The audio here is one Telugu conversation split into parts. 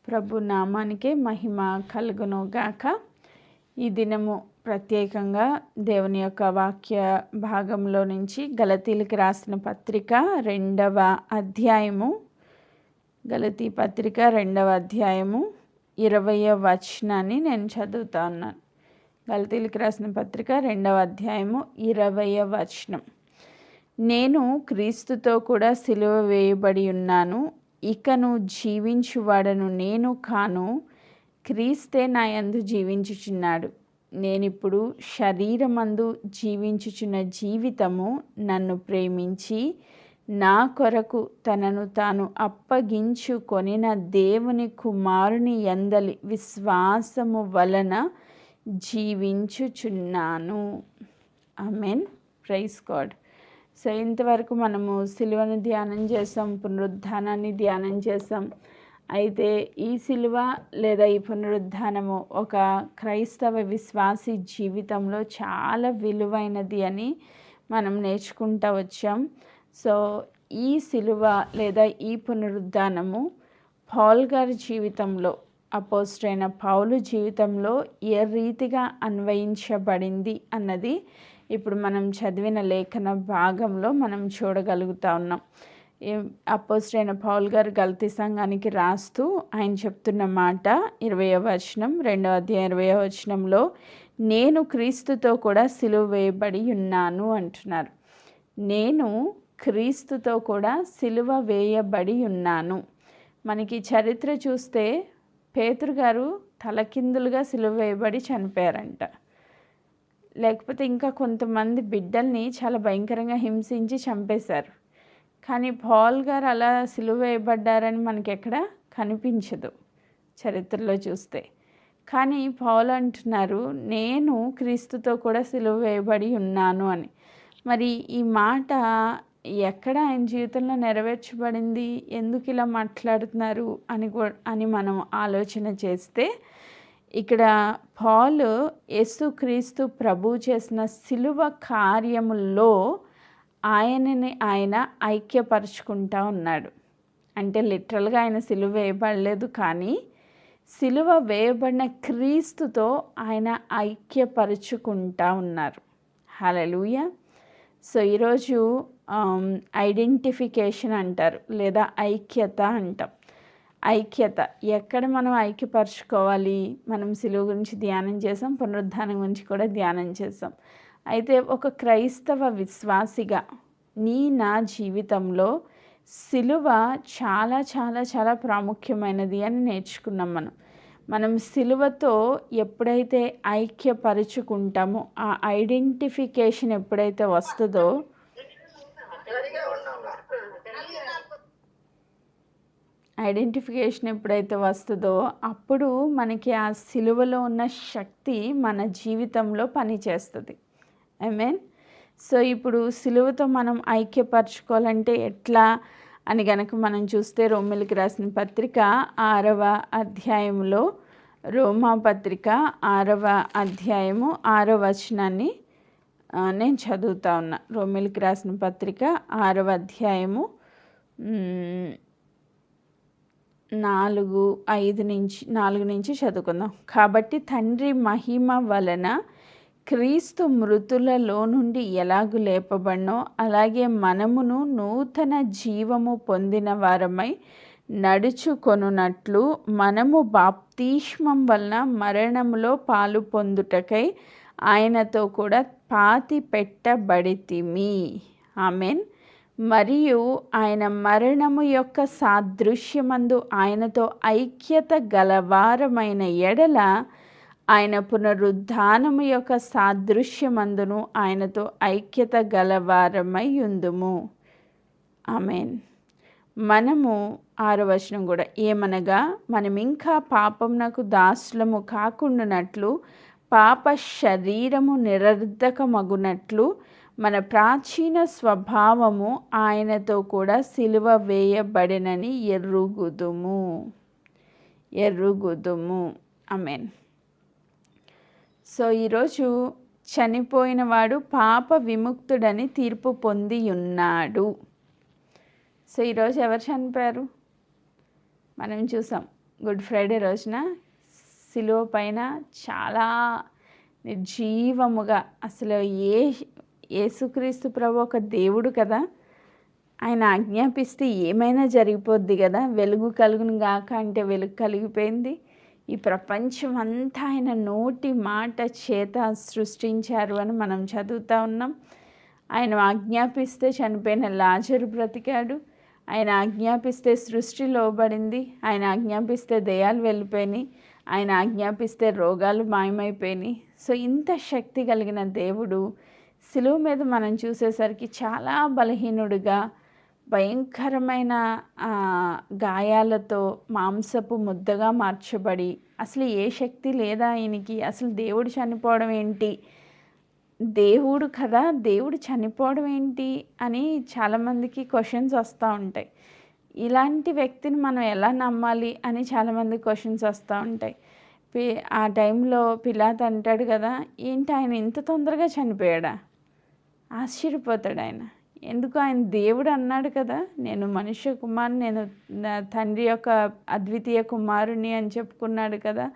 ప్రభు నామానికే మహిమ కలుగును గాక. ఈ దినము ప్రత్యేకంగా దేవుని యొక్క వాక్య భాగంలో నుంచి గలతీలకు రాసిన పత్రిక 2వ అధ్యాయము, గలతీ పత్రిక 2వ అధ్యాయము 20వ వచనాన్ని నేను చదువుతా ఉన్నాను. గలతీలకు రాసిన పత్రిక 2వ అధ్యాయము 20వ వచనం. నేను క్రీస్తుతో కూడా సిలువ వేయబడి ఉన్నాను, ఇకను జీవించువాడను నేను కాను, క్రీస్తే నా యందు జీవించుచున్నాడు. నేనిప్పుడు శరీరమందు జీవించుచున్న జీవితము నన్ను ప్రేమించి నా కొరకు తనను తాను అప్పగించుకొనిన దేవుని కుమారుని యందలి విశ్వాసము వలన జీవించుచున్నాను. ఆమేన్. Praise God. సో ఇంతవరకు మనము సిలువను ధ్యానం చేసాం, పునరుద్ధానాన్ని ధ్యానం చేసాం. అయితే ఈ సిలువ లేదా ఈ పునరుద్ధానము ఒక క్రైస్తవ విశ్వాసి జీవితంలో చాలా విలువైనది అని మనం నేర్చుకుంటూ వచ్చాం. సో ఈ సిలువ లేదా ఈ పునరుద్ధానము పౌలు గారి జీవితంలో, అపోస్తలుడైన పౌలు జీవితంలో ఏ రీతిగా అన్వయించబడింది అన్నది ఇప్పుడు మనం చదివిన లేఖన భాగంలో మనం చూడగలుగుతా ఉన్నాం. అపోస్తలుడైన పౌలు గారు గలతీ సంఘానికి రాస్తూ ఆయన చెప్తున్న మాట 20వ వచనం, 2వ అధ్యాయం 20వ వచనంలో, నేను క్రీస్తుతో కూడా సిలువ వేయబడి ఉన్నాను అంటున్నారు. నేను క్రీస్తుతో కూడా సిలువ వేయబడి ఉన్నాను. మనకి చరిత్ర చూస్తే పేతురు గారు తలకిందులుగా సిలువ వేయబడి చనిపోయారంట. లేకపోతే ఇంకా కొంతమంది బిడ్డల్ని చాలా భయంకరంగా హింసించి చంపేశారు. కానీ పౌలు గారు అలా సిలువ వేయబడ్డారని మనకి ఎక్కడ కనిపించదు చరిత్రలో చూస్తే. కానీ పౌలు అంటున్నారు, నేను క్రీస్తుతో కూడా సిలువ వేయబడి ఉన్నాను అని. మరి ఈ మాట ఎక్కడ ఆయన జీవితంలో నెరవేర్చబడింది, ఎందుకు ఇలా మాట్లాడుతున్నారు అని మనం ఆలోచన చేస్తే, ఇక్కడ పౌలు యేసుక్రీస్తు ప్రభు చేసిన సిలువ కార్యముల్లో ఆయనని ఆయన ఐక్యపరుచుకుంటా ఉన్నాడు. అంటే లిటరల్గా ఆయన సిలువ వేయబడలేదు, కానీ సిలువ వేయబడిన క్రీస్తుతో ఆయన ఐక్యపరుచుకుంటా ఉన్నారు. హల్లెలూయా. సో ఈరోజు ఐడెంటిఫికేషన్ అంటారు, లేదా ఐక్యత అంటాం. ఐక్యత ఎక్కడ మనం ఐక్యపరచుకోవాలి? మనం సిలువ గురించి ధ్యానం చేసాం, పునరుద్ధానం గురించి కూడా ధ్యానం చేసాం. అయితే ఒక క్రైస్తవ విశ్వాసిగా నా జీవితంలో సిలువ చాలా చాలా చాలా ప్రాముఖ్యమైనది అని నేర్చుకున్నాం. మనం సిలువతో ఎప్పుడైతే ఐక్యపరుచుకుంటామో, ఆ ఐడెంటిఫికేషన్ ఎప్పుడైతే వస్తుందో, అప్పుడు మనకి ఆ సిలువలో ఉన్న శక్తి మన జీవితంలో పనిచేస్తుంది. ఆమేన్. సో ఇప్పుడు సిలువతో మనం ఐక్యపరచుకోవాలంటే ఎట్లా అని గనక మనం చూస్తే, రోమీయులకు రాసిన పత్రిక 6వ అధ్యాయంలో, రోమా పత్రిక 6వ అధ్యాయము 6వ వచనాన్ని నేను చదువుతా ఉన్నా. రోమీయులకు రాసిన పత్రిక 6వ అధ్యాయము 4 నుంచి చదువుకుందాం. కాబట్టి తండ్రి మహిమ వలన క్రీస్తు మృతులలో నుండి ఎలాగు లేపబడినో, అలాగే మనమును నూతన జీవము పొందిన వారమై నడుచుకొనున్నట్లు మనము బాప్తిస్మం వలన మరణములో పాలు పొందుటకై ఆయనతో కూడా పాతి పెట్టబడితిమి. ఆమేన్. మరియు ఆయన మరణము యొక్క సాదృశ్యమందు ఆయనతో ఐక్యత గలవారమైన ఎడల, ఆయన పునరుద్ధానము యొక్క సాదృశ్యమందును ఆయనతో ఐక్యత గలవారమై ఉందుము. ఆమేన్. మనము 6వ వచనం కూడా, ఏమనగా మనం ఇంకా పాపమునకు దాసులము కాకుండానట్లు, పాప శరీరము నిరర్ధకమగునట్లు మన ప్రాచీన స్వభావము ఆయనతో కూడా సిలువ వేయబడినని ఎరుగుదుము. ఆమేన్. సో ఈరోజు చనిపోయినవాడు పాప విముక్తుడని తీర్పు పొంది ఉన్నాడు. సో ఈరోజు ఎవరు చనిపోయారు? మనం చూసాం, గుడ్ ఫ్రైడే రోజున సిలువ పైన చాలా నిర్జీవముగా, అసలు యేసుక్రీస్తు ప్రభు ఒక దేవుడు కదా, ఆయన ఆజ్ఞాపిస్తే ఏమైనా జరిగిపోద్ది కదా. వెలుగు కలుగును గాక అంటే వెలుగు కలిగిపోయింది. ఈ ప్రపంచం అంతా ఆయన నోటి మాట చేత సృష్టించారు అని మనం చదువుతూ ఉన్నాం. ఆయన ఆజ్ఞాపిస్తే చనిపోయిన లాజరు బ్రతికాడు. ఆయన ఆజ్ఞాపిస్తే సృష్టి లోబడింది. ఆయన ఆజ్ఞాపిస్తే దెయ్యాలు వెళ్ళిపోయినాయి. ఆయన ఆజ్ఞాపిస్తే రోగాలు మాయమైపోయినాయి. సో ఇంత శక్తి కలిగిన దేవుడు సిలువ మీద మనం చూసేసరికి చాలా బలహీనుడిగా, భయంకరమైన గాయాలతో మాంసపు ముద్దగా మార్చబడి, అసలు ఏ శక్తి లేదా ఆయనకి, అసలు దేవుడు చనిపోవడం ఏంటి, దేవుడు కదా దేవుడు చనిపోవడం ఏంటి అని చాలామందికి క్వశ్చన్స్ వస్తూ ఉంటాయి. ఇలాంటి వ్యక్తిని మనం ఎలా నమ్మాలి అని చాలామంది క్వశ్చన్స్ వస్తూ ఉంటాయి. ఆ టైంలో పిలాతు అంటాడు కదా, ఏంటి ఆయన ఇంత తొందరగా చనిపోయాడా? ఆశ్చర్యపోతాడు ఆయన. ఎందుకు, ఆయన దేవుడు అన్నాడు కదా, నేను మనుష్య కుమారుని, నేను తండ్రి యొక్క అద్వితీయ కుమారుని అని చెప్పుకున్నాడు కదా,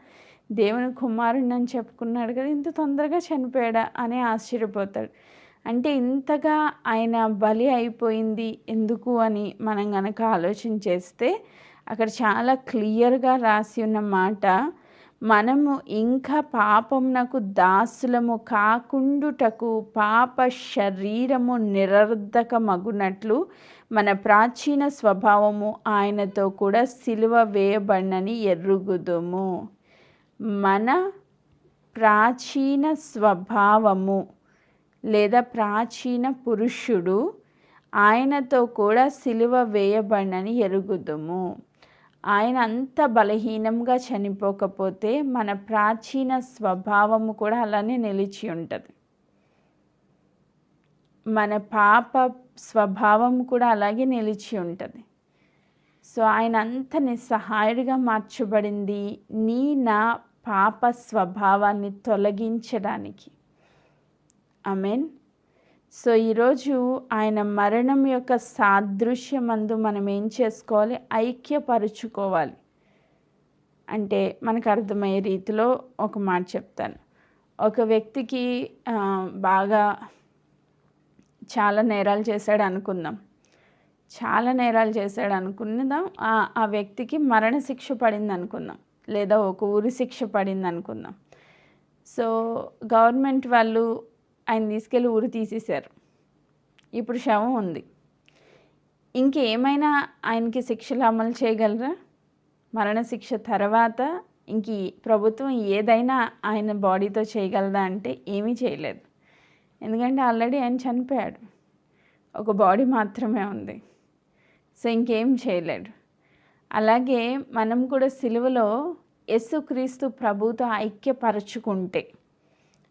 దేవుని కుమారుని అని చెప్పుకున్నాడు కదా, ఇంత తొందరగా చనిపోయాడా అని ఆశ్చర్యపోతాడు. అంటే ఇంతగా ఆయన బలి అయిపోయింది ఎందుకు అని మనం కనుక ఆలోచన చేస్తే అక్కడ చాలా క్లియర్గా రాసి ఉన్న మాట, మనము ఇంకా పాపమునకు దాసులము కాకుండుటకు పాప శరీరము నిరర్ధకమగునట్లు మన ప్రాచీన స్వభావము ఆయనతో కూడా సిలువ వేయబడినని ఎరుగుదుము. మన ప్రాచీన స్వభావము లేదా ప్రాచీన పురుషుడు ఆయనతో కూడా సిలువ వేయబడినని ఎరుగుదుము. ఆయన అంత బలహీనంగా చనిపోకపోతే మన ప్రాచీన స్వభావము కూడా అలానే నిలిచి ఉంటుంది. మన పాప స్వభావం కూడా అలాగే నిలిచి ఉంటుంది. సో ఆయన అంత నిస్సహాయుడిగా మార్చబడింది నా పాప స్వభావాన్ని తొలగించడానికి. ఆమేన్. సో ఈరోజు ఆయన మరణం యొక్క సాదృశ్యమందు మనం ఏం చేసుకోవాలి, ఐక్యపరుచుకోవాలి. అంటే మనకు అర్థమయ్యే రీతిలో ఒక మాట చెప్తాను. ఒక వ్యక్తికి బాగా చాలా నేరాలు చేశాడు అనుకుందాం. ఆ వ్యక్తికి మరణశిక్ష పడింది అనుకుందాం, లేదా ఒక ఊరి శిక్ష పడింది అనుకుందాం. సో గవర్నమెంట్ వాళ్ళు ఆయన తీసుకెళ్ళి ఊరు తీసేశారు. ఇప్పుడు శవం ఉంది. ఇంకేమైనా ఆయనకి శిక్షలు అమలు చేయగలరా? మరణశిక్ష తర్వాత ఇంక ప్రభుత్వం ఏదైనా ఆయన బాడీతో చేయగలదా అంటే ఏమీ చేయలేదు. ఎందుకంటే ఆల్రెడీ ఆయన చనిపోయాడు, ఒక బాడీ మాత్రమే ఉంది. సో ఇంకేం చేయలేడు. అలాగే మనం కూడా సిలువలో యేసుక్రీస్తు ప్రభుతో ఐక్యపరచుకుంటే,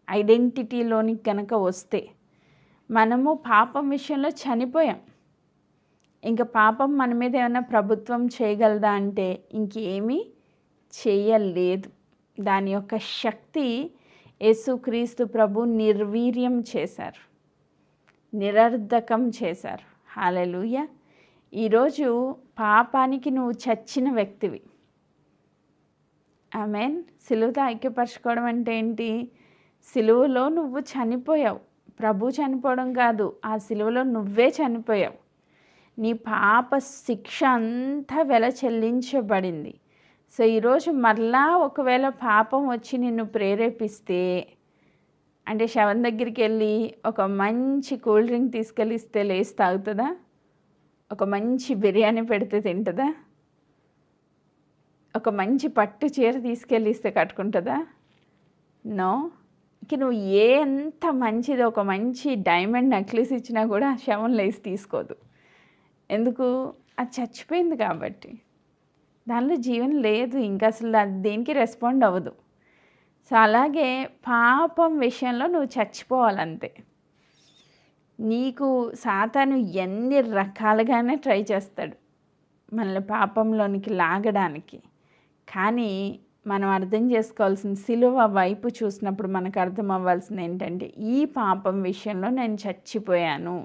ఐడెంటిటీలోనికి కనుక వస్తే, మనము పాపం విషయంలో చనిపోయాం. ఇంకా పాపం మన మీద ఏమైనా ప్రభుత్వం చేయగలదా అంటే ఇంకేమీ చేయలేదు. దాని యొక్క శక్తి యేసుక్రీస్తు ప్రభు నిర్వీర్యం చేశారు, నిరర్ధకం చేశారు. హల్లెలూయా. ఈరోజు పాపానికి నువ్వు చచ్చిన వ్యక్తివి. ఆమేన్. సిలువతో ఐక్యపరచుకోవడం అంటే ఏంటి? సిలువలో నువ్వు చనిపోయావు. ప్రభు చనిపోవడం కాదు, ఆ సిలువలో నువ్వే చనిపోయావు. నీ పాప శిక్ష అంతా వెల చెల్లించబడింది. సో ఈరోజు మరలా ఒకవేళ పాపం వచ్చి నిన్ను ప్రేరేపిస్తే, అంటే శవం దగ్గరికి వెళ్ళి ఒక మంచి కూల్ డ్రింక్ తీసుకెళ్ళి ఇస్తే లేచి తాగుతుందా? ఒక మంచి బిర్యానీ పెడితే తింటుందా? ఒక మంచి పట్టు చీర తీసుకెళ్ళి ఇస్తే కట్టుకుంటుందా? నో. ఇంక నువ్వు ఎంత మంచిది, ఒక మంచి డైమండ్ నెక్లెస్ ఇచ్చినా కూడా శవం లేచి తీసుకోదు. ఎందుకు? అది చచ్చిపోయింది కాబట్టి. దానిలో జీవనం లేదు, ఇంకా అసలు అది దేనికి రెస్పాండ్ అవ్వదు. సో అలాగే పాపం విషయంలో నువ్వు చచ్చిపోవాలంతే. నీకు సాతాను ఎన్ని రకాలుగానే ట్రై చేస్తాడు మనల్ని పాపంలోనికి లాగడానికి. కానీ మనం అర్థం చేసుకోవాల్సిన, సిలువ వైపు చూసినప్పుడు మనకు అర్థం అవ్వాల్సింది ఏంటంటే, ఈ పాపం విషయంలో నేను చచ్చిపోయాను,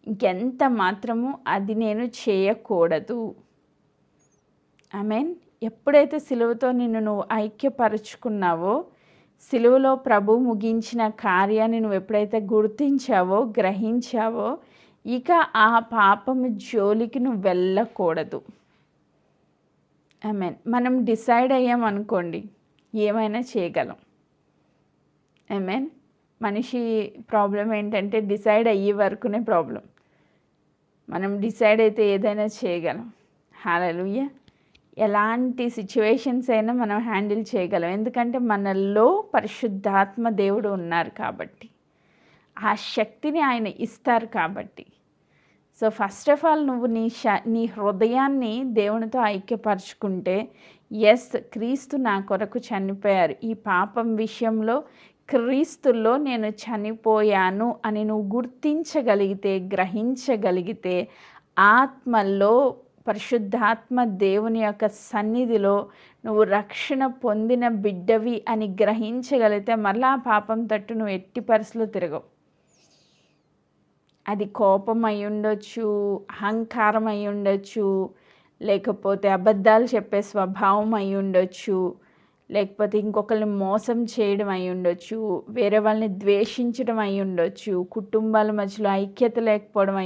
ఇంకెంత మాత్రము అది నేను చేయకూడదు. ఆమేన్. ఎప్పుడైతే సిలువతో నిన్ను నువ్వు ఐక్యపరుచుకున్నావో, సిలువలో ప్రభు ముగించిన కార్యాన్ని నువ్వు ఎప్పుడైతే గుర్తించావో, గ్రహించావో, ఇక ఆ పాపము జోలికి నువ్వు వెళ్ళకూడదు. ఆమేన్. మనం డిసైడ్ అయ్యామనుకోండి, ఏమైనా చేయగలం. ఆమేన్. మనిషి ప్రాబ్లం ఏంటంటే డిసైడ్ అయ్యే వరకునే ప్రాబ్లం. మనం డిసైడ్ అయితే ఏదైనా చేయగలం. హల్లెలూయా. ఎలాంటి సిచ్యువేషన్స్ అయినా మనం హ్యాండిల్ చేయగలం. ఎందుకంటే మనలో పరిశుద్ధాత్మ దేవుడు ఉన్నారు కాబట్టి, ఆ శక్తిని ఆయన ఇస్తారు కాబట్టి. సో ఫస్ట్ ఆఫ్ ఆల్ నువ్వు నీ హృదయాన్ని దేవునితో ఐక్యపరచుకుంటే, ఎస్, క్రీస్తు నా కొరకు చనిపోయారు, ఈ పాపం విషయంలో క్రీస్తులో నేను చనిపోయాను అని నువ్వు గుర్తించగలిగితే, గ్రహించగలిగితే, ఆత్మలో పరిశుద్ధాత్మ దేవుని యొక్క సన్నిధిలో నువ్వు రక్షణ పొందిన బిడ్డవి అని గ్రహించగలిగితే, మరలా ఆ పాపం తట్టు నువ్వు ఎట్టి పరిస్థితుల్లో తిరగవు. అది కోపం అయి ఉండొచ్చు, అహంకారం అయి ఉండొచ్చు, లేకపోతే అబద్ధాలు చెప్పే స్వభావం అయి ఉండొచ్చు, లేకపోతే ఇంకొకరిని మోసం చేయడం అయి ఉండొచ్చు, వేరే వాళ్ళని ద్వేషించడం అయి ఉండొచ్చు, కుటుంబాల మధ్యలో ఐక్యత లేకపోవడం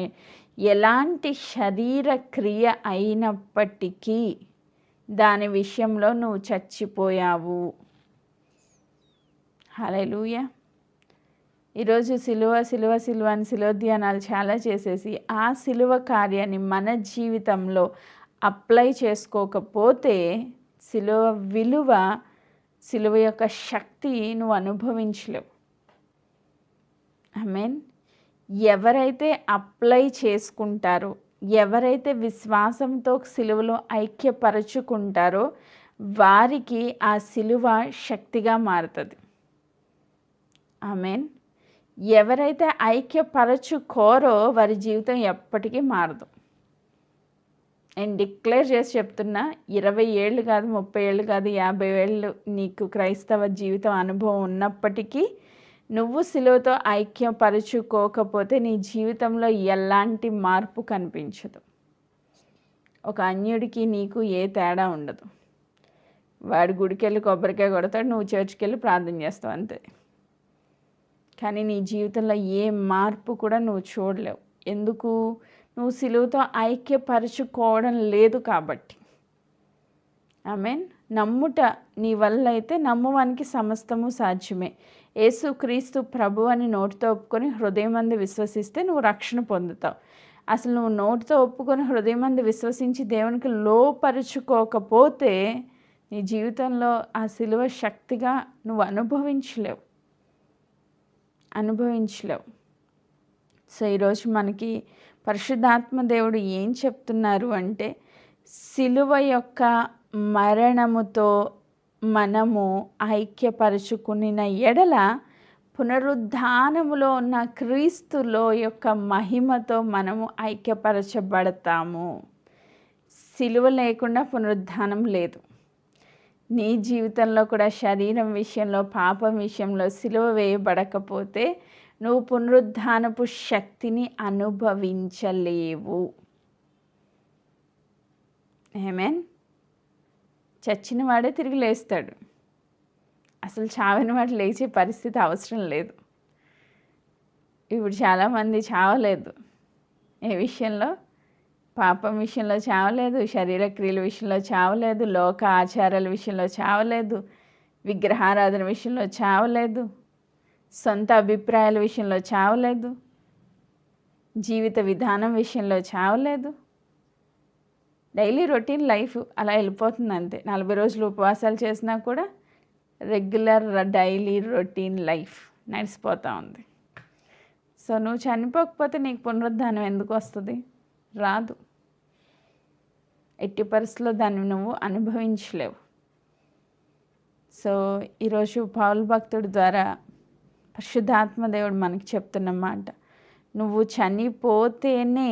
ఎలాంటి శరీర క్రియ అయినప్పటికీ దాని విషయంలో నువ్వు చచ్చిపోయావు. హల్లెలూయా. ఈరోజు సిలువ సిలువ సిలువ అని సిలువ ధ్యానాలు చాలా చేసేసి ఆ సిలువ కార్యాన్ని మన జీవితంలో అప్లై చేసుకోకపోతే, సిలువ విలువ, సిలువ యొక్క శక్తి నువ్వు అనుభవించలేవు. ఆమేన్. ఎవరైతే అప్లై చేసుకుంటారో, ఎవరైతే విశ్వాసంతో సిలువలో ఐక్యపరచుకుంటారో, వారికి ఆ సిలువ శక్తిగా మారుతుంది. ఆమేన్. ఎవరైతే ఐక్యపరచుకోరో వారి జీవితం ఎప్పటికీ మారదు. నేను డిక్లేర్ చేసి చెప్తున్నా, 20 ఏళ్ళు కాదు, 30 ఏళ్ళు కాదు, 50 ఏళ్ళు నీకు క్రైస్తవ జీవితం అనుభవం ఉన్నప్పటికీ నువ్వు సిలువతో ఐక్యపరచుకోకపోతే నీ జీవితంలో ఎలాంటి మార్పు కనిపించదు. ఒక అన్యుడికి నీకు ఏ తేడా ఉండదు. వాడు గుడికి వెళ్ళి కొబ్బరికాయ కొడతాడు, నువ్వు చర్చికి వెళ్ళి ప్రార్థన చేస్తావు, అంతే. కానీ నీ జీవితంలో ఏ మార్పు కూడా నువ్వు చూడలేవు. ఎందుకు? నువ్వు సిలువతో ఐక్యపరచుకోవడం లేదు కాబట్టి. ఆమేన్. నమ్ముట నీ వల్ల అయితే నమ్మువానికి సమస్తము సాధ్యమే. యేసుక్రీస్తు ప్రభు అని నోటితో ఒప్పుకొని హృదయమందు విశ్వసిస్తే నువ్వు రక్షణ పొందుతావు. అసలు నువ్వు నోటితో ఒప్పుకొని హృదయమందు విశ్వసించి దేవునికి లోపరుచుకోకపోతే నీ జీవితంలో ఆ సిలువ శక్తిగా నువ్వు అనుభవించలేవు. సో ఈరోజు మనకి పరిశుద్ధాత్మ దేవుడు ఏం చెప్తున్నారు అంటే, సిలువ యొక్క మరణముతో మనము ఐక్యపరచుకున్న ఎడల పునరుద్ధానములో ఉన్న క్రీస్తులో యొక్క మహిమతో మనము ఐక్యపరచబడతాము. సిలువ లేకుండా పునరుద్ధానం లేదు. నీ జీవితంలో కూడా శరీరం విషయంలో, పాపం విషయంలో సిలువ వేయబడకపోతే నువ్వు పునరుద్ధానపు శక్తిని అనుభవించలేవు. ఆమేన్. చచ్చిన వాడే తిరిగి లేస్తాడు. అసలు చావని వాడు లేచే పరిస్థితి అవసరం లేదు. ఇప్పుడు చాలామంది చావలేదు. ఏ విషయంలో? పాపం విషయంలో చావలేదు, శరీర క్రియల విషయంలో చావలేదు, లోక ఆచారాల విషయంలో చావలేదు, విగ్రహారాధన విషయంలో చావలేదు, సొంత అభిప్రాయాల విషయంలో చావలేదు, జీవిత విధానం విషయంలో చావలేదు. డైలీ రొటీన్ లైఫ్ అలా వెళ్ళిపోతుంది అంతే. 40 రోజులు ఉపవాసాలు చేసినా కూడా రెగ్యులర్ డైలీ రొటీన్ లైఫ్ నడిచిపోతూ ఉంది. సో నువ్వు చనిపోకపోతే నీకు పునరుద్ధానం ఎందుకు వస్తుంది? రాదు. ఎట్టి పరిస్థితుల్లో దాన్ని నువ్వు అనుభవించలేవు. సో ఈరోజు పౌలు భక్తుడి ద్వారా పరిశుద్ధాత్మ దేవుడు మనకి చెప్తున్న మాట, నువ్వు చనిపోతేనే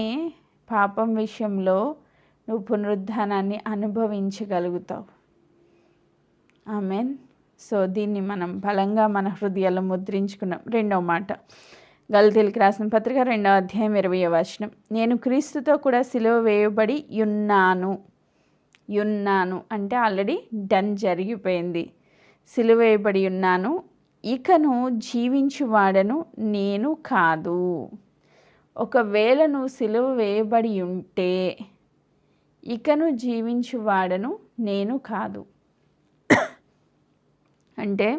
పాపం విషయంలో నువ్వు పునరుద్ధానాన్ని అనుభవించగలుగుతావు. ఆమేన్. సో దీన్ని మనం బలంగా మన హృదయాల్లో ముద్రించుకున్నాం. రెండవ మాట, గలతీయులకు రాసిన పత్రిక 2వ అధ్యాయం 20వ వచనం, నేను క్రీస్తుతో కూడా సిలువ వేయబడి ఉన్నాను. ఉన్నాను అంటే ఆల్రెడీ డన్, జరిగిపోయింది. సిలువ వేయబడి ఉన్నాను, ఇకను జీవించువాడను నేను కాదు. ఒకవేళ నువ్వు సిలువ వేయబడి ఉంటే ఇకను జీవించువాడను నేను కాదు. అంటే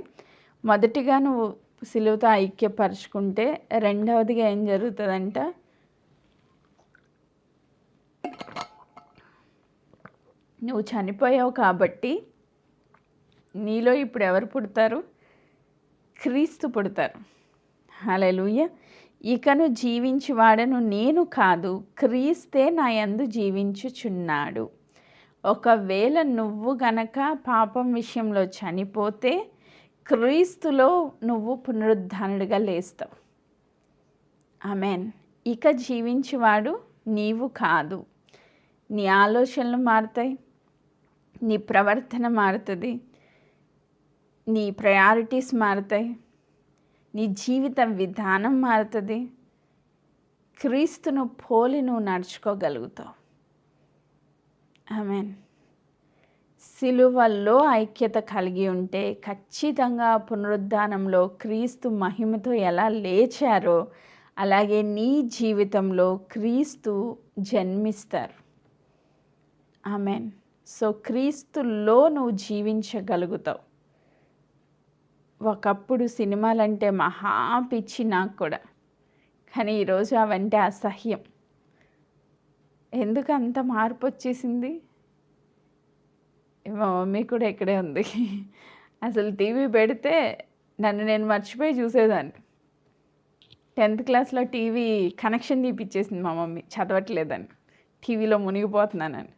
మొదటిగా నువ్వు సిలువతో ఐక్యపరుచుకుంటే రెండవదిగా ఏం జరుగుతుందంట, నువ్వు చనిపోయావు కాబట్టి నీలో ఇప్పుడు ఎవరు పుడతారు? క్రీస్తు పుడతారు. హల్లెలూయా. ఇకను జీవించువాడను నేను కాదు, క్రీస్తే నా యందు జీవించుచున్నాడు. ఒకవేళ నువ్వు గనక పాపం విషయంలో చనిపోతే క్రీస్తులో నువ్వు పునరుద్ధానుడిగా లేస్తావు. ఆమేన్. ఇక జీవించువాడు నీవు కాదు. నీ ఆలోచనలు మారుతాయి, నీ ప్రవర్తన మారుతుంది, నీ ప్రయారిటీస్ మారుతాయి, నీ జీవిత విధానం మారుతుంది. క్రీస్తును పోలి నువ్వు నడుచుకోగలుగుతావు. ఆమేన్. సిలువల్లో ఐక్యత కలిగి ఉంటే ఖచ్చితంగా పునరుద్ధానంలో క్రీస్తు మహిమతో ఎలా లేచారో అలాగే నీ జీవితంలో క్రీస్తు జన్మిస్తారు. ఆమేన్. సో క్రీస్తులో నువ్వు జీవించగలుగుతావు. ఒకప్పుడు సినిమాలంటే మహా పిచ్చి నాకు కూడా, కానీ ఈరోజు అవంటే అసహ్యం. ఎందుకు అంత మార్పు వచ్చేసింది? మా మమ్మీ కూడా ఇక్కడే ఉంది. అసలు టీవీ పెడితే నన్ను నేను మర్చిపోయి చూసేదాన్ని. 10th క్లాస్లో టీవీ కనెక్షన్ తీపిచ్చేసింది మా మమ్మీ, చదవట్లేదని, టీవీలో మునిగిపోతున్నానని.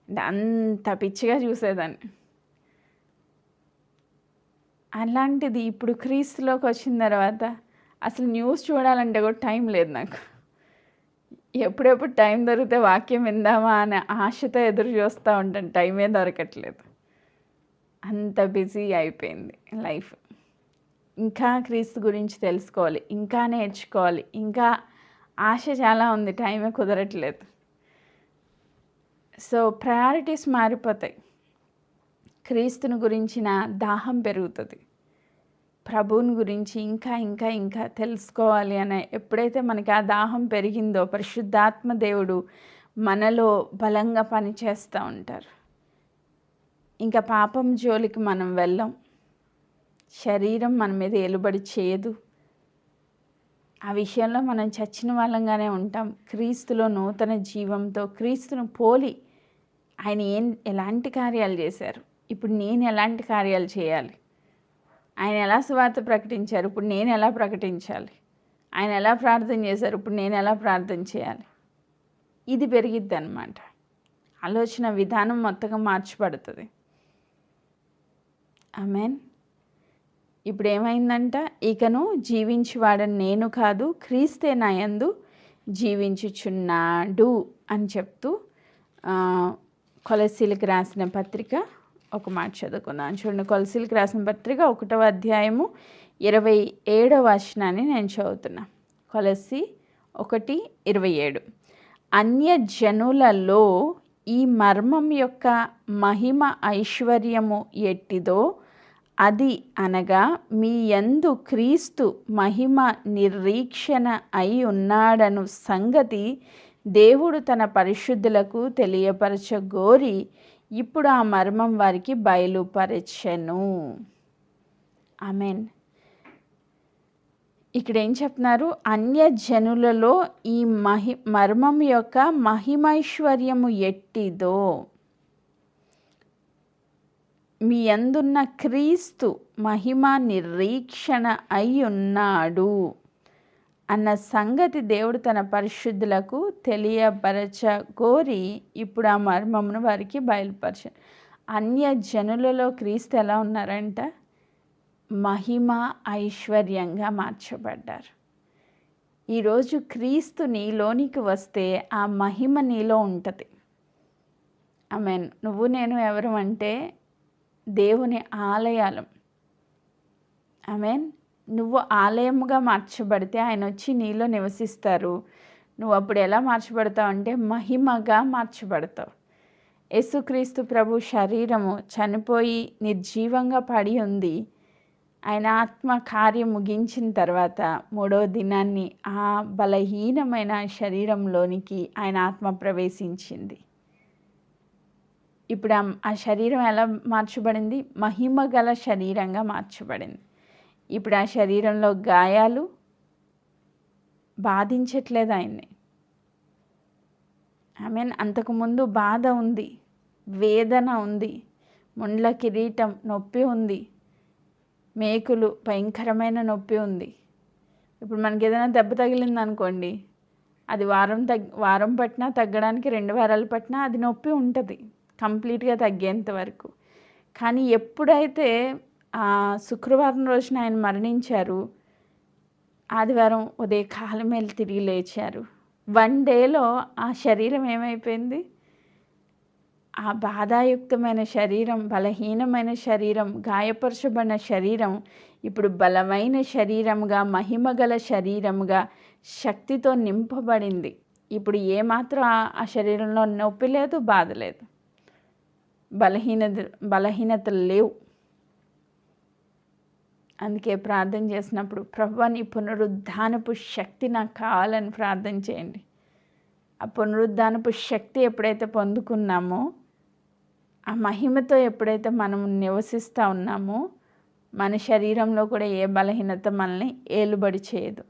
అంటే అంత పిచ్చిగా చూసేదాన్ని. అలాంటిది ఇప్పుడు క్రీస్తులోకి వచ్చిన తర్వాత అసలు న్యూస్ చూడాలంటే కూడా టైం లేదు నాకు. ఎప్పుడెప్పుడు టైం దొరికితే వాక్యం విందామా అనే ఆశతో ఎదురు చూస్తూ ఉంటాను. టైమే దొరకట్లేదు, అంత బిజీ అయిపోయింది లైఫ్. ఇంకా క్రీస్తు గురించి తెలుసుకోవాలి, ఇంకా నేర్చుకోవాలి, ఇంకా ఆశ చాలా ఉంది, టైమే కుదరట్లేదు. సో ప్రయారిటీస్ మారిపోతాయి. క్రీస్తుని గురించిన దాహం పెరుగుతుంది. ప్రభువుని గురించి ఇంకా ఇంకా ఇంకా తెలుసుకోవాలి అనే ఎప్పుడైతే మనకి ఆ దాహం పెరిగిందో పరిశుద్ధాత్మ దేవుడు మనలో బలంగా పనిచేస్తూ ఉంటారు. ఇంకా పాపం జోలికి మనం వెళ్ళం, శరీరం మన మీద ఏలుబడి చేయదు. ఆ విషయంలో మనం చచ్చిన వాళ్ళంగానే ఉంటాం. క్రీస్తులో నూతన జీవంతో క్రీస్తును పోలి ఆయన ఎలాంటి కార్యాలు చేశారు, ఇప్పుడు నేను ఎలాంటి కార్యాలు చేయాలి, ఆయన ఎలా సువార్త ప్రకటించారు, ఇప్పుడు నేను ఎలా ప్రకటించాలి, ఆయన ఎలా ప్రార్థన చేశారు, ఇప్పుడు నేను ఎలా ప్రార్థన చేయాలి, ఇది పెరిగిద్ది అన్నమాట. ఆలోచన విధానం మొత్తంగా మార్చబడుతుంది. ఆమేన్. ఇప్పుడు ఏమైందంట, ఇకను జీవించువాడని నేను కాదు, క్రీస్తే నా యందు జీవించుచున్నాడు అని చెప్తూ కొలస్సీలకు రాసిన పత్రిక ఒక మాట చదువుకుందాం. చూడండి, కొలస్సీలకు రాసిన పత్రిక 1వ అధ్యాయము 27వ వచనాన్ని నేను చదువుతున్నా. కొలస్సీ 1:27. అన్యజనులలో ఈ మర్మం యొక్క మహిమ ఐశ్వర్యము ఎట్టిదో అది అనగా మీ యందు క్రీస్తు మహిమ నిరీక్షణ అయి ఉన్నాడను సంగతి దేవుడు తన పరిశుద్ధులకు తెలియపరచగోరి ఇప్పుడు ఆ మర్మం వారికి బయలుపరచెను. ఆమేన్. ఇక్కడ ఏం చెప్తున్నారు, అన్యజనులలో ఈ మర్మం యొక్క మహిమైశ్వర్యము ఎట్టిదో మీ యందున్న క్రీస్తు మహిమ నిరీక్షణ అయి ఉన్నాడు అన్న సంగతి దేవుడు తన పరిశుద్ధులకు తెలియపరచగోరి ఇప్పుడు ఆ మర్మమును వారికి బయలుపరచాడు. అన్యజనులలో క్రీస్తు ఎలా ఉన్నారంట, మహిమ ఐశ్వర్యంగా మార్చబడ్డారు. ఈరోజు క్రీస్తు నీలోనికి వస్తే ఆ మహిమ నీలో ఉంటుంది. ఆమేన్. నువ్వు నేను ఎవరు అంటే దేవుని ఆలయాలం. ఆమేన్. నువ్వు ఆలయముగా మార్చబడితే ఆయన వచ్చి నీలో నివసిస్తారు. నువ్వు అప్పుడు ఎలా మార్చబడతావు అంటే మహిమగా మార్చబడతావు. యేసుక్రీస్తు ప్రభు శరీరము చనిపోయి నిర్జీవంగా పడి ఉంది. ఆయన ఆత్మ కార్యం ముగించిన తర్వాత 3వ దినాన్ని ఆ బలహీనమైన శరీరంలోనికి ఆయన ఆత్మ ప్రవేశించింది. ఇప్పుడు ఆ శరీరం ఎలా మార్చబడింది? మహిమ గల శరీరంగా మార్చబడింది. ఇప్పుడు ఆ శరీరంలో గాయాలు బాధించట్లేదు ఆయన్ని. అంతకుముందు బాధ ఉంది, వేదన ఉంది, ముండ్ల కిరీటం నొప్పి ఉంది, మేకులు భయంకరమైన నొప్పి ఉంది. ఇప్పుడు మనకి ఏదైనా దెబ్బ తగిలింది అనుకోండి, అది వారం పట్టినా తగ్గడానికి 2 వారాలు పట్టినా అది నొప్పి ఉంటుంది కంప్లీట్గా తగ్గేంత వరకు. కానీ ఎప్పుడైతే శుక్రవారం రోజున ఆయన మరణించారు, ఆదివారం ఉదయకాలం వెళ్ళి తిరిగి లేచారు. 1 డేలో ఆ శరీరం ఏమైపోయింది? ఆ బాధాయుక్తమైన శరీరం, బలహీనమైన శరీరం, గాయపరచబడిన శరీరం ఇప్పుడు బలమైన శరీరంగా, మహిమగల శరీరంగా, శక్తితో నింపబడింది. ఇప్పుడు ఏమాత్రం ఆ శరీరంలో నొప్పి లేదు, బాధ లేదు, బలహీనతలు లేవు. అందుకే ప్రార్థన చేసినప్పుడు ప్రభువా నీ పునరుద్ధానపు శక్తి నాకు కావాలని ప్రార్థన చేయండి. ఆ పునరుద్ధానపు శక్తి ఎప్పుడైతే పొందుకున్నామో, ఆ మహిమతో ఎప్పుడైతే మనం నివసిస్తూ ఉన్నామో, మన శరీరంలో కూడా ఏ బలహీనత మనల్ని ఏలుబడి చేయదు.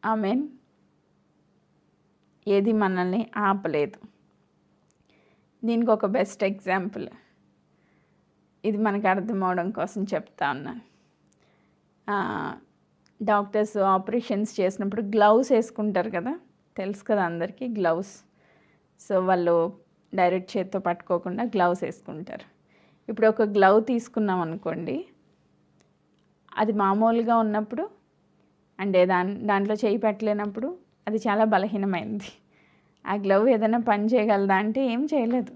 ఆమేన్. ఏది మనల్ని ఆపలేదు. దీనికి ఒక బెస్ట్ ఎగ్జాంపుల్, ఇది మనకు అర్థమవడం కోసం చెప్తా ఉన్నాను. డాక్టర్స్ ఆపరేషన్స్ చేసినప్పుడు గ్లౌస్ వేసుకుంటారు కదా, తెలుసు కదా అందరికీ గ్లౌస్. సో వాళ్ళు డైరెక్ట్ చేత్తో పట్టుకోకుండా గ్లౌస్ వేసుకుంటారు. ఇప్పుడు ఒక గ్లౌ తీసుకున్నాం అనుకోండి, అది మామూలుగా ఉన్నప్పుడు అంటే దాంట్లో చేయి పెట్టలేనప్పుడు అది చాలా బలహీనమైంది. ఆ గ్లౌ ఏదైనా పని చేయగలదా అంటే ఏం చేయలేదు.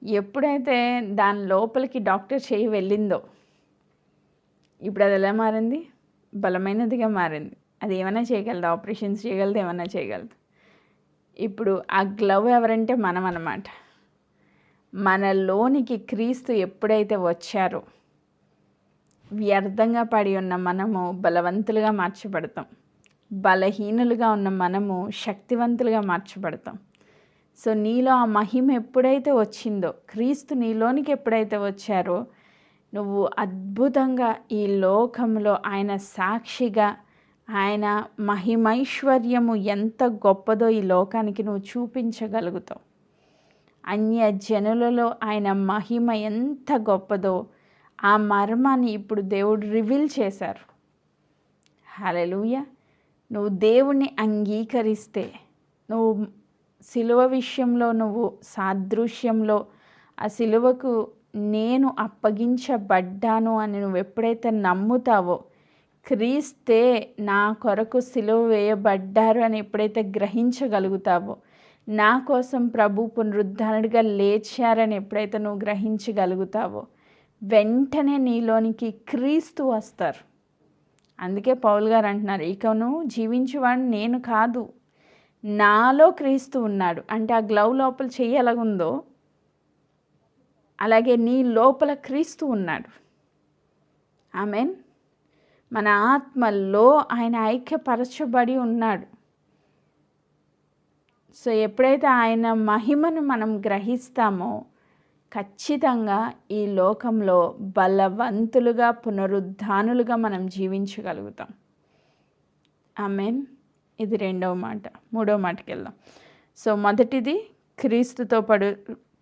ఎప్పుడైతే దాని లోపలికి డాక్టర్ చేయి వెళ్ళిందో, ఇప్పుడు అది ఎలా మారింది? బలమైనదిగా మారింది. అది ఏమైనా చేయగలదు, ఆపరేషన్స్ చేయగలదు, ఏమైనా చేయగలదు. ఇప్పుడు ఆ గ్లవ్ ఎవరంటే మనం అన్నమాట. మనలోనికి క్రీస్తు ఎప్పుడైతే వచ్చారో, వ్యర్థంగా పడి ఉన్న మనము బలవంతులుగా మార్చబడతాం, బలహీనులుగా ఉన్న మనము శక్తివంతులుగా మార్చబడతాం. సో నీలో ఆ మహిమ ఎప్పుడైతే వచ్చిందో, క్రీస్తు నీలోనికి ఎప్పుడైతే వచ్చారో, నువ్వు అద్భుతంగా ఈ లోకంలో ఆయన సాక్షిగా, ఆయన మహిమైశ్వర్యము ఎంత గొప్పదో ఈ లోకానికి నువ్వు చూపించగలుగుతావు. అన్య జనులలో ఆయన మహిమ ఎంత గొప్పదో ఆ మర్మాన్ని ఇప్పుడు దేవుడు రివీల్ చేశారు. హల్లెలూయా. నువ్వు దేవుణ్ణి అంగీకరిస్తే, నువ్వు సిలువ విషయంలో నువ్వు సాదృశ్యంలో ఆ సిలువకు నేను అప్పగించబడ్డాను అని నువ్వు ఎప్పుడైతే నమ్ముతావో, క్రీస్తే నా కొరకు సిలువ వేయబడ్డారు అని ఎప్పుడైతే గ్రహించగలుగుతావో, నా కోసం ప్రభు పునరుద్ధరణగా లేచారని ఎప్పుడైతే నువ్వు గ్రహించగలుగుతావో, వెంటనే నీలోనికి క్రీస్తు వస్తారు. అందుకే పౌలు గారు అంటున్నారు, ఇక నువ్వు జీవించేవాడు నేను కాదు, నాలో క్రీస్తు ఉన్నాడు. అంటే ఆ గ్లౌ లోపల చెయ్యి ఎలాగుందో అలాగే నీ లోపల క్రీస్తు ఉన్నాడు. ఆమేన్. మన ఆత్మలో ఆయన ఐక్యపరచబడి ఉన్నాడు. సో ఎప్పుడైతే ఆయన మహిమను మనం గ్రహిస్తామో, ఖచ్చితంగా ఈ లోకంలో బలవంతులుగా, పునరుద్ధానులుగా మనం జీవించగలుగుతాం. ఆమేన్. ఇది 2వ మాట. 3వ మాటకి వెళ్దాం. సో మొదటిది క్రీస్తుతో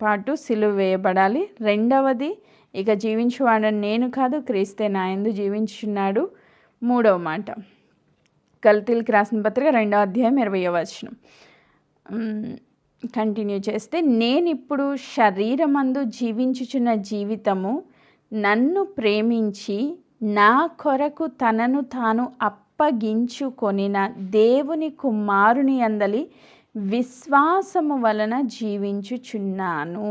పాటు సిలువ వేయబడాలి. 2వది ఇక జీవించువాడని నేను కాదు, క్రీస్తే నా యందు జీవించుచున్నాడు. 3వ మాట గలతీయులకు రాసిన పత్రిక 2వ అధ్యాయం 20వ వచనం కంటిన్యూ చేస్తే, నేనిప్పుడు శరీరమందు జీవించుచున్న జీవితము నన్ను ప్రేమించి నా కొరకు తనను తాను అప్పగించుకొనిన దేవుని కుమారుని యందలి విశ్వాసము వలన జీవించుచున్నాను.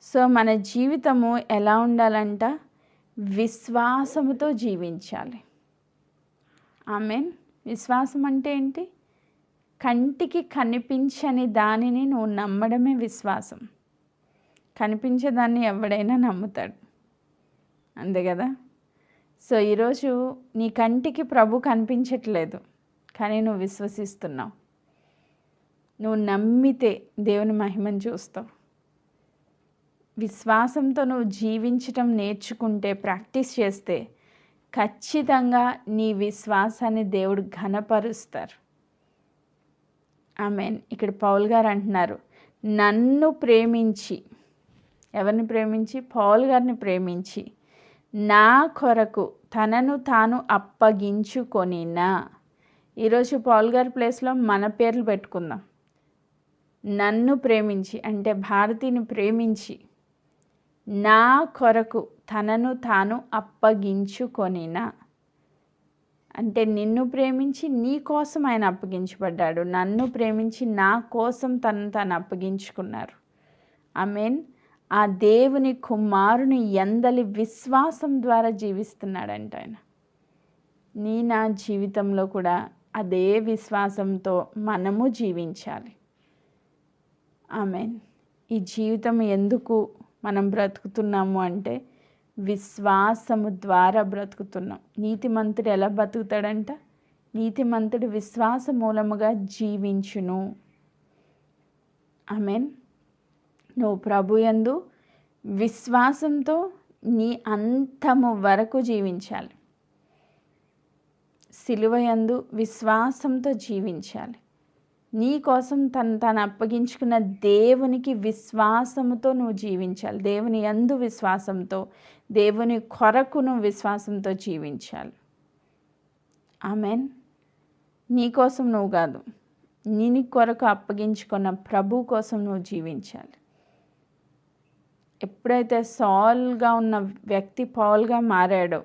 సో మన జీవితము ఎలా ఉండాలంట? విశ్వాసముతో జీవించాలి. ఆమేన్. విశ్వాసం అంటే ఏంటి? కంటికి కనిపించని దానిని నువ్వు నమ్మడమే విశ్వాసం. కనిపించేదాన్ని ఎవడైనా నమ్ముతాడు, అంతే కదా. సో ఈరోజు నీ కంటికి ప్రభు కనిపించట్లేదు, కానీ నువ్వు విశ్వసిస్తున్నావు. నువ్వు నమ్మితే దేవుని మహిమను చూస్తావు. విశ్వాసంతో నువ్వు జీవించటం నేర్చుకుంటే, ప్రాక్టీస్ చేస్తే ఖచ్చితంగా నీ విశ్వాసాన్ని దేవుడు ఘనపరుస్తారు. ఆమేన్. ఇక్కడ పౌలు గారు అంటున్నారు, నన్ను ప్రేమించి, ఎవరిని ప్రేమించి? పౌలు గారిని ప్రేమించి నా కొరకు తనను తాను అప్పగించుకొనినా. ఈరోజు పౌలు గారి ప్లేస్లో మన పేర్లు పెట్టుకుందాం. నన్ను ప్రేమించి అంటే భారతిని ప్రేమించి నా కొరకు తనను తాను అప్పగించుకొనినా అంటే నిన్ను ప్రేమించి నీ కోసం ఆయన అప్పగించబడ్డాడు. నన్ను ప్రేమించి నా కోసం తనను తాను అప్పగించుకున్నారు. ఆమేన్. ఆ దేవుని కుమారుని యందలి విశ్వాసం ద్వారా జీవిస్తున్నాడంట ఆయన. నా జీవితంలో కూడా అదే విశ్వాసంతో మనము జీవించాలి. ఆమేన్. ఈ జీవితం ఎందుకు మనం బ్రతుకుతున్నాము అంటే విశ్వాసము ద్వారా బ్రతుకుతున్నాం. నీతిమంతుడు ఎలా బ్రతుకుతాడంట? నీతిమంతుడు విశ్వాస మూలముగా జీవించును. ఆమేన్. నువ్వు ప్రభుయందు విశ్వాసంతో నీ అంతము వరకు జీవించాలి. సిలువయందు విశ్వాసంతో జీవించాలి. నీ కోసం తను అప్పగించుకున్న దేవునికి విశ్వాసముతో నువ్వు జీవించాలి. దేవుని యందు విశ్వాసంతో, దేవుని కొరకు నువ్వు విశ్వాసంతో జీవించాలి. ఆమేన్. నీ కోసం నువ్వు కాదు, నీ కొరకు అప్పగించుకున్న ప్రభు కోసం నువ్వు జీవించాలి. ఎప్పుడైతే సాల్గా ఉన్న వ్యక్తి పౌల్గా మారాడో,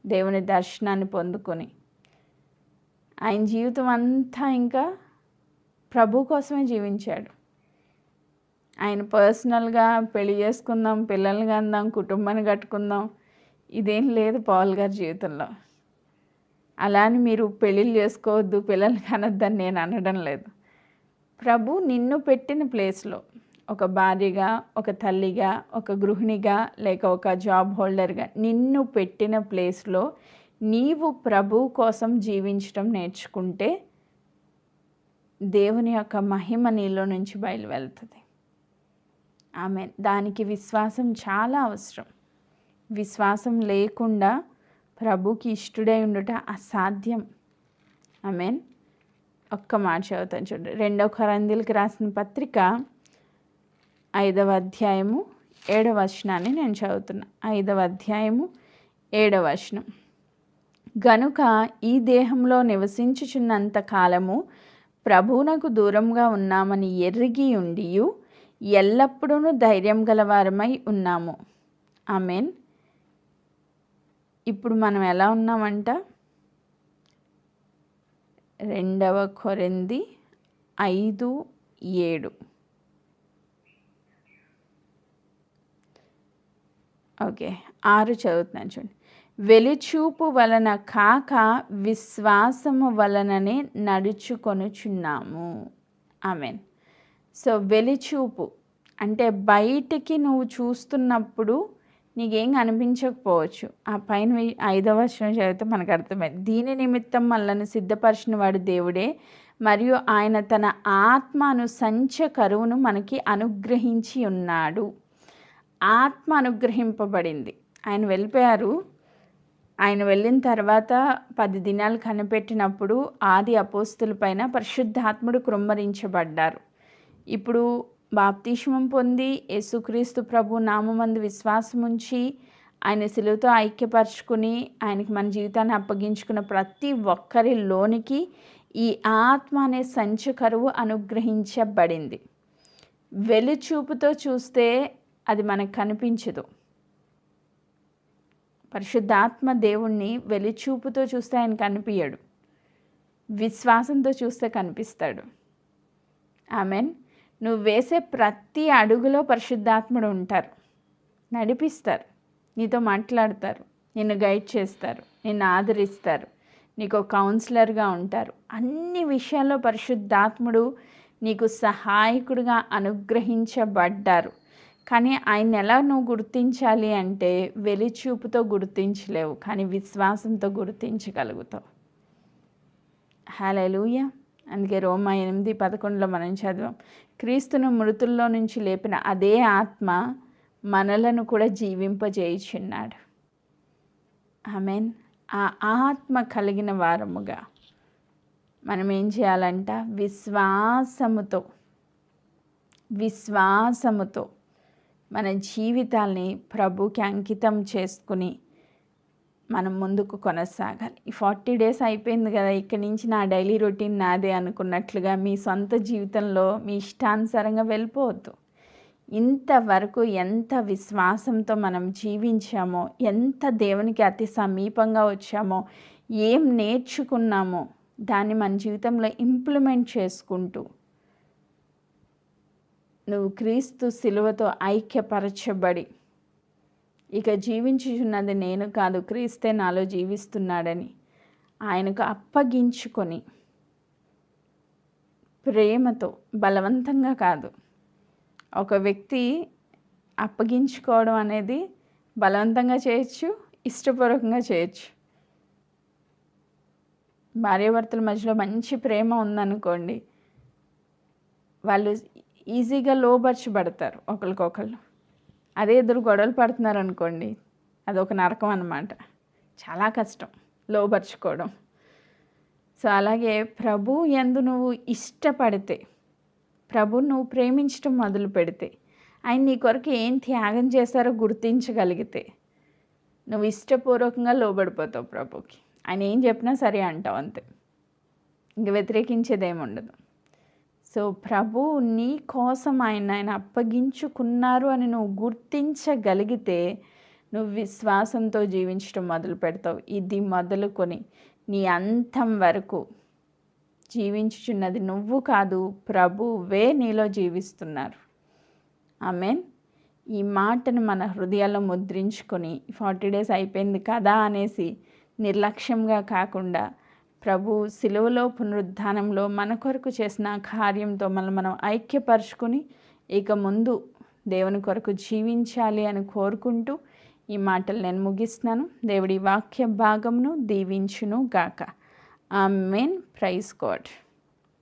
దేవుని దర్శనాన్ని పొందుకొని ఆయన జీవితం అంతా ఇంకా ప్రభు కోసమే జీవించాడు. ఆయన పర్సనల్గా పెళ్లి చేసుకుందాం, పిల్లల్ని కందాం, కుటుంబాన్ని కట్టుకుందాం, ఇదేం లేదు పౌల్ గారి జీవితంలో. అలాని మీరు పెళ్ళిళ్ళు చేసుకోవద్దు, పిల్లల్ని కనొద్దని నేను అనడం లేదు. ప్రభు నిన్ను పెట్టిన ప్లేస్లో ఒక భార్యగా, ఒక తల్లిగా, ఒక గృహిణిగా, లేక ఒక జాబ్ హోల్డర్గా నిన్ను పెట్టిన ప్లేస్లో నీవు ప్రభు కోసం జీవించడం నేర్చుకుంటే దేవుని యొక్క మహిమ నీలో నుంచి బయలు వెళ్తుంది. ఆమేన్. దానికి విశ్వాసం చాలా అవసరం. విశ్వాసం లేకుండా ప్రభుకి ఇష్టడై ఉండుట అసాధ్యం. ఆమేన్. ఒక్క మాట చదువుతాను చూడండి. 2 కొరింథీయులకు రాసిన పత్రిక 5వ అధ్యాయము 7వ వచనాన్ని నేను చదువుతున్నా. 5వ అధ్యాయము 7వ వచనం. గనుక ఈ దేహంలో నివసించుచున్నంత కాలము ప్రభువునకు దూరంగా ఉన్నామని ఎరిగి ఉండియు ఎల్లప్పుడూ ధైర్యం గలవారమై ఉన్నాము. ఆమేన్. ఇప్పుడు మనం ఎలా ఉన్నామంట? 2వ కొరింథీ 5:7. ఓకే, 6 చదువుతున్నాను చూడండి. వెలిచూపు వలన కాక విశ్వాసము వలననే నడుచుకొనుచున్నాము. ఆమేన్. సో వెలిచూపు అంటే బయటికి నువ్వు చూస్తున్నప్పుడు నీకేం అనిపించకపోవచ్చు. ఆ పైన 5వ వచనం చదివితే మనకు అర్థమైంది. దీని నిమిత్తం మనల్ని సిద్ధపరిచిన వాడు దేవుడే, మరియు ఆయన తన ఆత్మను సంచ కరువును మనకి అనుగ్రహించి ఉన్నాడు. ఆత్మ అనుగ్రహింపబడింది. ఆయన వెళ్ళిపోయారు. ఆయన వెళ్ళిన తర్వాత 10 దినాలు కనిపెట్టినప్పుడు ఆది అపోస్తుల పైన పరిశుద్ధాత్ముడు కృమ్మరించబడ్డారు. ఇప్పుడు బాప్తిస్మం పొంది యేసుక్రీస్తు ప్రభు నామమందు విశ్వాసం ఉంచి ఆయన శిలువతో ఐక్యపరచుకుని ఆయనకి మన జీవితాన్ని అప్పగించుకున్న ప్రతి ఒక్కరిలోనికి ఈ ఆత్మ అనే సంచు కరువు అనుగ్రహించబడింది. వెలుచూపుతో చూస్తే అది మనకు కనిపించదు. పరిశుద్ధాత్మ దేవుణ్ణి వెలిచూపుతో చూస్తే ఆయన కనిపించడు, విశ్వాసంతో చూస్తే కనిపిస్తాడు. ఆమేన్. నువ్వు వేసే ప్రతి అడుగులో పరిశుద్ధాత్ముడు ఉంటారు, నడిపిస్తారు, నీతో మాట్లాడతారు, నిన్ను గైడ్ చేస్తారు, నిన్ను ఆదరిస్తారు, నీకు కౌన్సిలర్గా ఉంటారు. అన్ని విషయాల్లో పరిశుద్ధాత్ముడు నీకు సహాయకుడిగా అనుగ్రహించబడ్డారు. కానీ ఆయన ఎలా నువ్వు గుర్తించాలి అంటే వెలిచూపుతో గుర్తించలేవు, కానీ విశ్వాసంతో గుర్తించగలుగుతావు. హల్లెలూయా. అందుకే రోమా 8:11 మనం చదివాం, క్రీస్తును మృతుల్లో నుంచి లేపిన అదే ఆత్మ మనలను కూడా జీవింపజేయుచున్నాడు. ఆమేన్. ఆ ఆత్మ కలిగిన వారముగా మనం ఏం చేయాలంట? విశ్వాసముతో మన జీవితాల్ని ప్రభుకి అంకితం చేసుకుని మనం ముందుకు కొనసాగాలి. ఈ 40 days అయిపోయింది కదా, ఇక్కడి నుంచి నా డైలీ రొటీన్ నాదే అనుకున్నట్లుగా మీ సొంత జీవితంలో మీ ఇష్టానుసారంగా వెళ్ళిపోవద్దు. ఇంతవరకు ఎంత విశ్వాసంతో మనం జీవించామో, ఎంత దేవునికి అతి సమీపంగా వచ్చామో, ఏం నేర్చుకున్నామో దాన్ని మన జీవితంలో ఇంప్లిమెంట్ చేసుకుంటూ నువ్వు క్రీస్తు శిలువతో ఐక్యపరచబడి ఇక జీవించుచున్నది నేను కాదు, క్రీస్తే నాలో జీవిస్తున్నాడని ఆయనకు అప్పగించుకొని ప్రేమతో, బలవంతంగా కాదు. ఒక వ్యక్తి అప్పగించుకోవడం అనేది బలవంతంగా చేయొచ్చు, ఇష్టపూర్వకంగా చేయొచ్చు. భార్యాభర్తల మధ్యలో మంచి ప్రేమ ఉందనుకోండి, వాళ్ళు ఈజీగా లోబర్చబడతారు ఒకరికొకళ్ళు. అదే ఎదురు గొడవలు పడుతున్నారు అనుకోండి, అదొక నరకం అన్నమాట. చాలా కష్టం లోబర్చుకోవడం. సో అలాగే ప్రభు యందు నువ్వు ఇష్టపడితే, ప్రభు నువ్వు ప్రేమించడం మొదలు పెడితే, ఆయన నీ కొరకు ఏం త్యాగం చేశారో గుర్తించగలిగితే నువ్వు ఇష్టపూర్వకంగా లోబడిపోతావు ప్రభుకి. ఆయన ఏం చెప్పినా సరే అంటావు, అంతే. ఇంక వ్యతిరేకించేదేముండదు. సో ప్రభు నీ కోసం ఆయన అప్పగించుకున్నారు అని నువ్వు గుర్తించగలిగితే నువ్వు విశ్వాసంతో జీవించడం మొదలు పెడతావు. ఇది మొదలుకొని నీ అంతం వరకు జీవించుచున్నది నువ్వు కాదు, ప్రభువే నీలో జీవిస్తున్నారు. ఆమేన్. ఈ మాటను మన హృదయాల్లో ముద్రించుకొని 40 days అయిపోయింది కదా అనేసి నిర్లక్ష్యంగా కాకుండా, ప్రభు సిలువలో పునరుద్ధానంలో మన కొరకు చేసిన కార్యంతో మనం ఐక్యపరుచుకొని ఇక ముందు దేవుని కొరకు జీవించాలి అని కోరుకుంటూ ఈ మాటలు నేను ముగిస్తున్నాను. దేవుడి వాక్య భాగమును దీవించును గాక. ఆమేన్. Praise God.